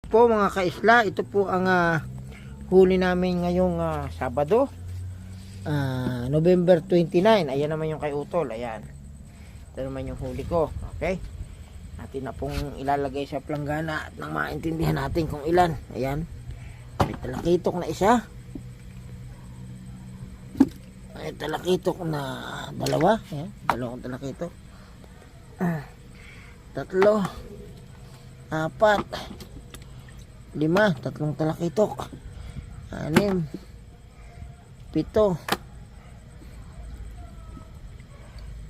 Po mga kaisla, ito po ang huli namin ngayong Sabado, November 29. Ayan naman yung kay Utol. Ayan, ito naman yung huli ko. Okay, natin na pong ilalagay sa planggana at nang maintindihan natin kung ilan. Ayan, may talakitok na isa, may talakitok na dalawa. Ayan, dalawang talakitok, tatlo, apat, lima, tatlong talakitok, anim, pito,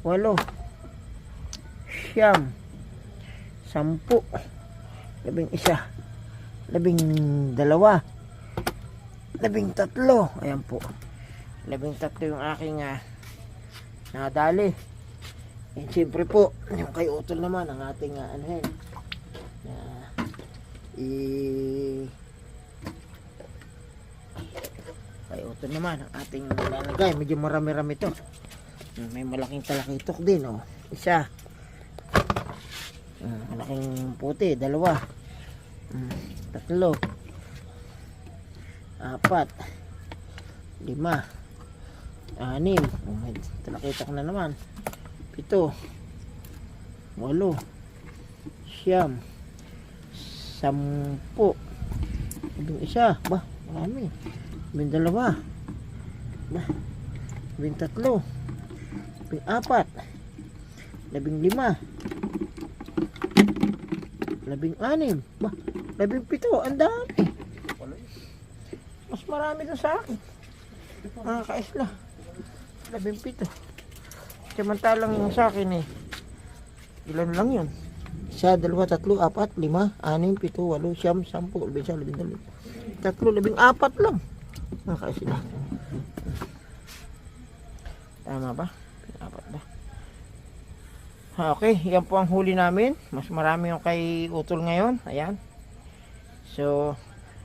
walo, siyam, sampu, labing isa, labing dalawa, labing tatlo. Ayan po, labing tatlo yung aking nadali. And siyempre po, yung kay Utol naman ang ating kay Utol naman ang ating lalagay. Medyo marami-rami to. May malaking talakitok din, oh. Isa, malaking puti, dalawa, tatlo, apat, lima, anim, may talakitok na naman, pito, walo, siyam, sampu, labing isa, ba, marami, labing dalawa, ba, labing tatlo, labing apat, labing lima, labing anim, ba, labing pito. Ang dami, mas marami doon sa akin mga kaisla, labing pito. Samantalang yung sa akin ilan lang yun, isa, dalawa, tatlo, apat, lima, anim, pito, walo, siyam, sampu, labing isa, labing dalawa, tatlo, labing apat lang mga kaisla. Tama ba? Apat ba? Okay, yan po ang huli namin. Mas marami yung kay Utol ngayon. Ayan. So,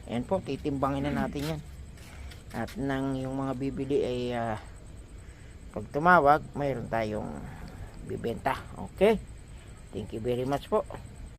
ayan po, titimbangin na natin yan. At nang yung mga bibili ay pag tumawag, mayroon tayong bibenta. Okay? Thank you very much po.